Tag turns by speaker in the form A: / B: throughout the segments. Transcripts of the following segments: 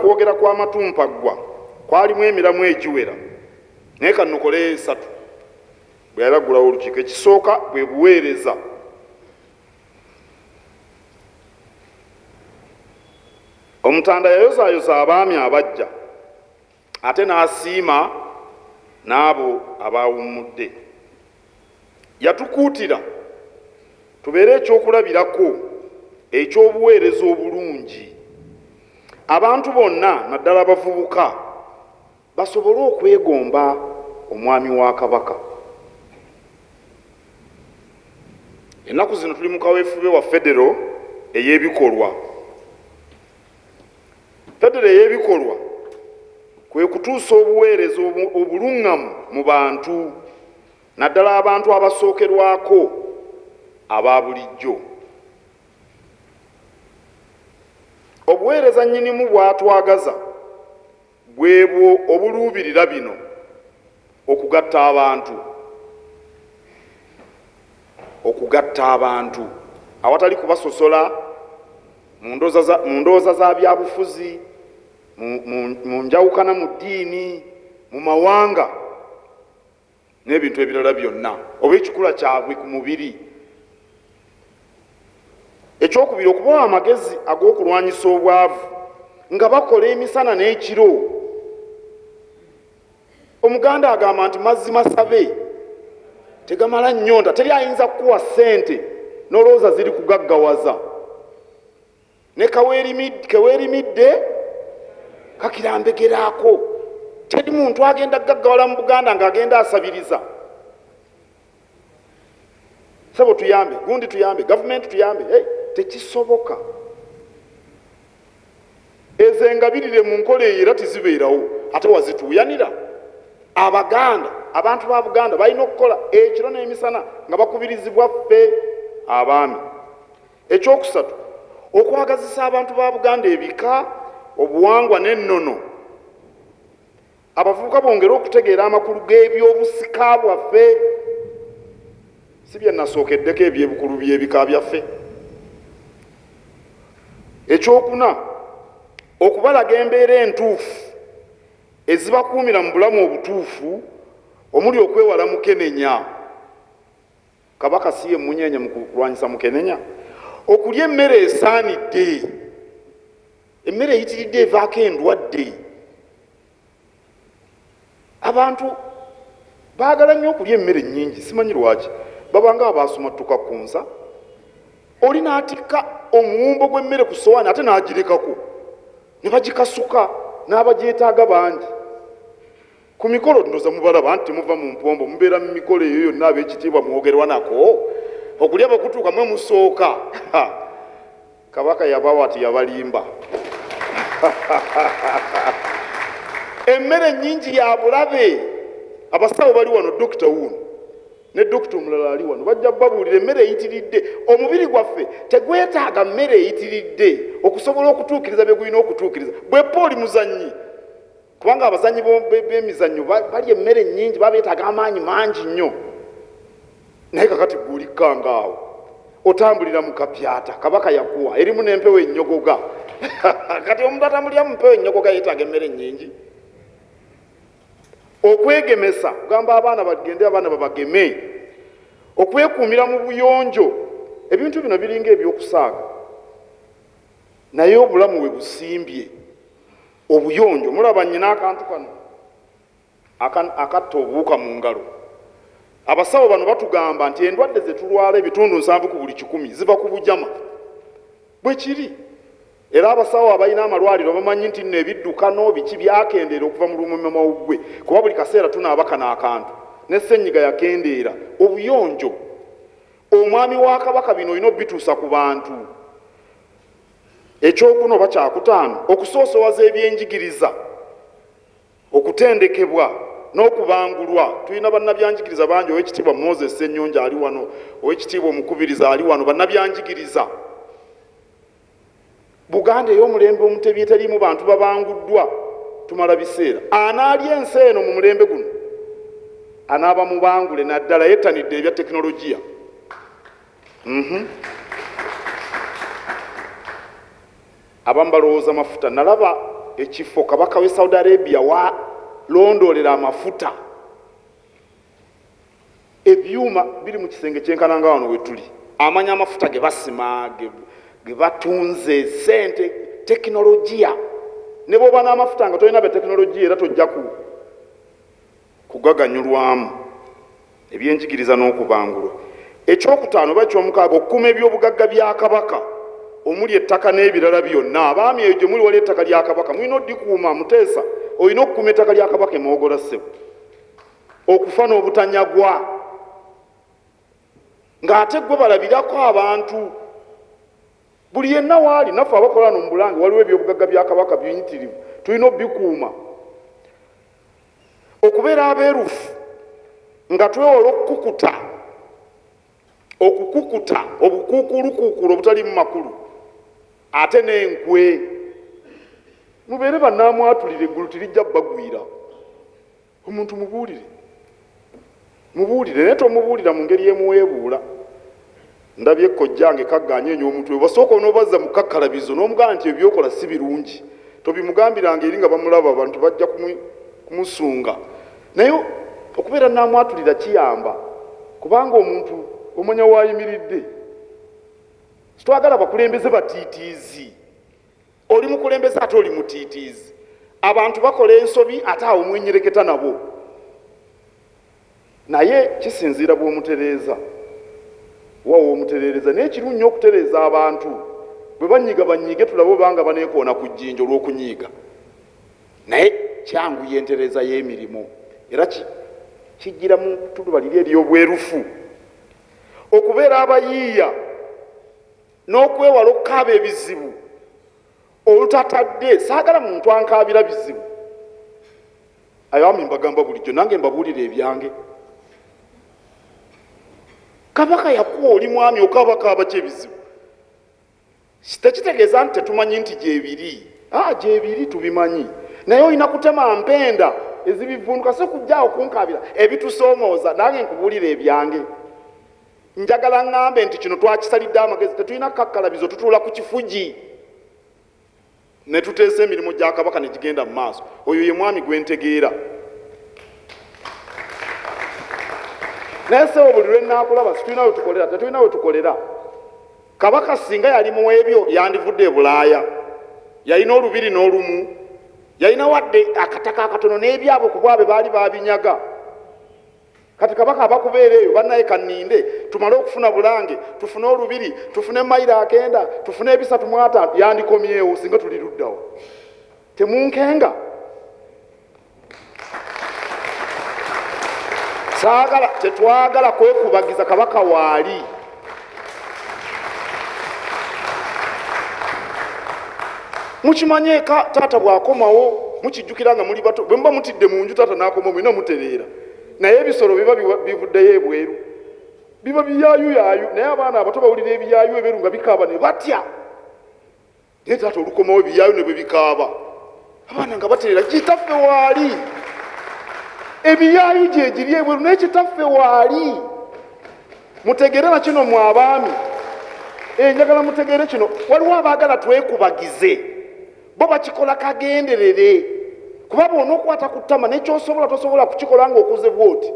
A: kwogera kwa matumpaggwa kwalimu emiramu egiwera naye kanukole esatu bwe yalagulawo olukiiko. Ekisooka bwe buweereza. Omutanda yayozaayoza abaami abajja ate n'asiima n'abo abawummudde. Yatukuutira tubeere ekyokulabirako eky'obuweereza obulungi. Abantu bonna naddala abavubuka basobole okwegomba omwami wa Kabaka. Ennaku zino tuli mu kaweefube wa Federo ey'Ebikolwa. Federo ey'Ebikolwa kwe kutuusa obuweereza obuluŋŋamu mu bantu, naddala abantu abasookerwako aba bulijjo. Obuweereza nnyinimu bw'atwagaza bwebwo obuluubirira bino: okugatta abantu awatali kubasosola mu ndowooza za byabufuzi, mu njawukana mu ddiini, mu mawanga n'ebintu ebirala byonna, oba ekikula kyabwe ku mubiri. Ekyokubiri, okubawa amagezi ag'okulwanyisa obwavu nga bakola emisana n'ekiro. Omuganda agamba nti mazzi masabe tegamala nnyonta. Teri ayinza kukuwa ssente n'olowooza ziri kugaggawaza. Ne keweerimidde kakirambegeraako. Teri muntu agenda gaggawala mu Buganda ng'agenda asabiriza. Sabo tuyambe, gundi tuyambe, gavumenti tuyambe. Tekisoboka. Ezo engabirire mu nkola eyo era tizibeerawo, ate wazituuyanira. Abaganda, abantu ba Buganda balina okukola ekiro n'emisana nga bakubirizibwa ffe abaami. Ekyokusatu, okwagazisa abantu ba Buganda ebika, obuwangwa n'ennono. Abavubuka bongera okutegeera amakulu g'ebyobusika bwaffe, si bye nasookeddeko ebyebukulu by'ebika byaffe. Ekyokuna, okubalaga embeera entuufu ezibakuumira mu bulamu obutuufu, omuli okwewala mukenenya. Kabaka si ye munyeenya mu kulwanyisa mukenenya. Okulya emmere esaanidde, emmere eyitiridde evaako endwadde. Abantu baagala nnyo okulya emmere nnyingi, simanyi lwaki. Babanga abaasumattuka ku nsa, oli n'atikka omuwumbo gw'emmere ku ssowaani ate n'agirekako, ne bagikasuka n'abagyetaaga bangi. Ku mikolo ndoza mubalaba nti muva mu mpombo, mubeera mu mikolo eyo yonna ab'ekitiibwa mwogerwa nako. Okulya bakutuuka mwe musooka. Kabaka yabawa ati yabalimba. Emmere nnyingi ya bulabe. Abasawo bali wano, dokita wuno ne dokita omulala ali wano, bajja babuulira emmere eyitiridde. Omubiri gwaffe tegwetaaga mmere eyitiridde okusobola okutuukiriza bye gulina okutuukiriza. Bw'epa oli muzannyi, kubanga abazannyi b'emizannyo balya emmere nnyingi, baba beetaaga amaanyi mangi nnyo. Naye kakati gwolikanga awo otambulira mu kapyata Kabaka yakuwa erimu n'empewo ennyogoga. Kati omuntu atambulira mu mpewo ennyogoga yeetaaga emmere nnyingi. Okwegemesa, kugamba abaana bagende abaana babageme. Okwekuumira mu buyonjo, ebintu bino biringa ebyokusaaga, naye obulamu we busimbye. Obuyonjo, mulaba nnyina akantu kano akatta obuwuka mu ngalo. Abasawo bano batugamba nti endwadde ze tulwala ebitundu 7 ku buli 100 ziva ku bujama. Bwe kiri. Era abasawo abalina amalwaliro bamanyi nti nno ebiddukano biki byakendeera okuva mu lumu mawuggwe, kuba buli kaseera tunaaba kana akantu. Ne ssenyiga yakendeera. Obuyonjo, omwami wa Kabaka bino olina obituusa ku bantu. Ekyokuna oba kyakutaano, okusoosowaza ebyenjigiriza, okutendekebwa n'okubangulwa. Tulina bannabyanjigiriza bangi, ow'ekitiibwa Moses Ssennyonja ali wano, ow'ekitiibwa Omukubiriza ali wano, bannabyanjigiriza. Buganda ey'omulembe omutebi eteriimu bantu babanguddwa, tumala biseera. Anaalya ensi eno mu mulembe guno anaaba mubangule naddala yettanidde ebya tekinologiya. Abamu balowooza mafuta. Nalaba ekifo kabaka w'e Saudi Arabia wa londolera amafuta ebyuma biri mu kisenge kyenkananga wano wetuli amanya amafuta ge basima ge batunze sente tekinologiya ne bw'oba n'amafuta nga tolina betekinologiya era tojja kugaganyulwamu ebyenjigiriza n'okubangulwa. Ekyokutaano oba ekyomukaaga okukuuma ebyobugagga bya kabaka omuli ettaka n'ebirala byonna. Abaami eyo gye muli wali ettaka lya kabaka mulina oddikuuma Muteesa, olina okukuuma ettaka lya kabaka emwogola ssebo okufa n'obutanyagwa ng'ate gwe balabirako abantu buli yenna waali. Naffe abakola no mu Bulange waliwo ebyobugagga bya kabaka biyitirivu, tulina obbikuuma okubeera abeerufu nga twewola okukukuta obukuukulukuukulu obutali mu makulu ate n'enkwe. Mubeere bannaamwatulire eggulu tirijja bagwira omuntu mubuulire naye tomubuulira mu ngeri emuweebuula. Ndabye ekkojjange kagganye enyo omuntu we basooka n'obazza mu kakkalabizo n'omugamba nti ebyokola si birungi, tobimugambiranga eri nga bamulaba abantu bajja kumusunga. Naye okubeera naamwatulira kiyamba kubanga omuntu omanya waayimiridde. Sitwagala bakulembeze batiitiizi, oli mukulembeze ate oli mutiitiizi. Abantu bakola ensobi ate awo mwenyereketa nabo, naye kisinziira bw'omutereeza wawo omutereereza. Naye kirungi nnyo okutereeza abantu bwe banyiga banyiige tulabe obanga baneekoona ku jjinja olw'okunyiiga, naye kyanguya entereeza y'emirimu era kijjira mu tulubaliri ery'obwerufu okubeera abayiiya n'okwewala okukaaba ebizibu olutatadde. Saagala muntu ankaabira bizibu. Abaami mbagamba bulijjo, nange mbabuulira ebyange. Kabaka yakuwa oli mwami okaabakaaba ky'ebizibu, tekitegeeza nti tetumanyi nti gyebiri. Gyebiri tubimanyi, naye olina kutema mpenda ezibivunduka so kujjaawo kunkaabira ebitusoomooza. Nange nkubuulira ebyange. Njagala ŋŋambe nti kino twakisalidde amagezi, tetulina kakkalabizo, tutuula ku kifugi ne tuteesa emirimu gya kabaka ne gigenda mu maaso. Oyo ye mwami gwe ntegeera. Naye sewo buli lwe nnaakulaba situlina we tukolera, tetulina we tukolera. Kabaka singa yali mu ebyo yandivudde e Bulaaya, yalina olubiri n'olumu, yalina wadde akataka akatono n'ebyabwe ku bwabe baali babinyaga. Kati kabaka abakubeera eyo bannaye kanninde tumale okufuna Bulange, tufune olubiri, tufune mayiro 9, tufune 305, yandikomyewo singa tuli luddawa. Temunkenga. Tetwagala kwekubagiza kabaka waali. Mukimanye taata bw'akomawo mukijjukira nga muli bato, bwe muba mutidde mu nju taata n'akomawo mulina mutereera. Naye ebisolo biba bivuddeyo ebweru, biba biyaayuyaayu, naye abaana abato bawulira ebiyaayu ebyeru nga bikaaba ne batya. Naye taata olukomawo ebiyaayu ne bwe bikaaba abaana nga batereera, kitaffe waali. Ebiyaayu gye giri ebweru naye kitaffe waali. Mutegeere na kino mu Abaami. Njagala mutegeere kino, waliwo abaagala twekubagize, bo bakikola kagenderere. Kuba bw'ona okwata ku ttama nekyosobola tosobola kukikola ng'okuze bw'oti.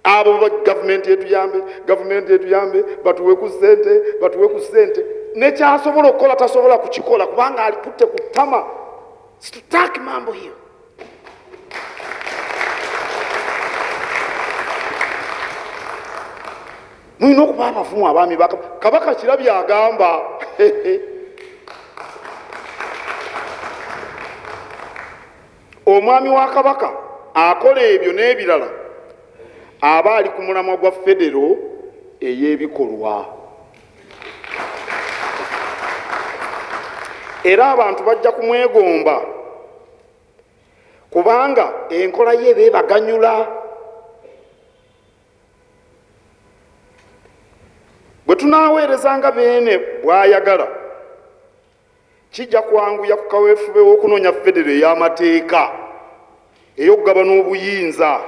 A: Abo gavumenti etuyambe, batuwe ku ssente, nekyasobola okukola tasobola kukikola kubanga alikutte ku ttama. Situtaki mambo hiyo. Mulina okuba abafumu abaami ba kabaka. Kirabye agamba omwami wa kabaka akola ebyo n'ebirala aba ali ku mulamwa gwa Federo ey'Ebikolwa. Era abantu bajja kumwegomba kubanga enkola ye beebaganyula. Bwe tunaaweerezanga beene bw'ayagala kijja kwanguya ku kaweefube w'okunoonya Federo ey'amateeka ey'okugabana obuyinza.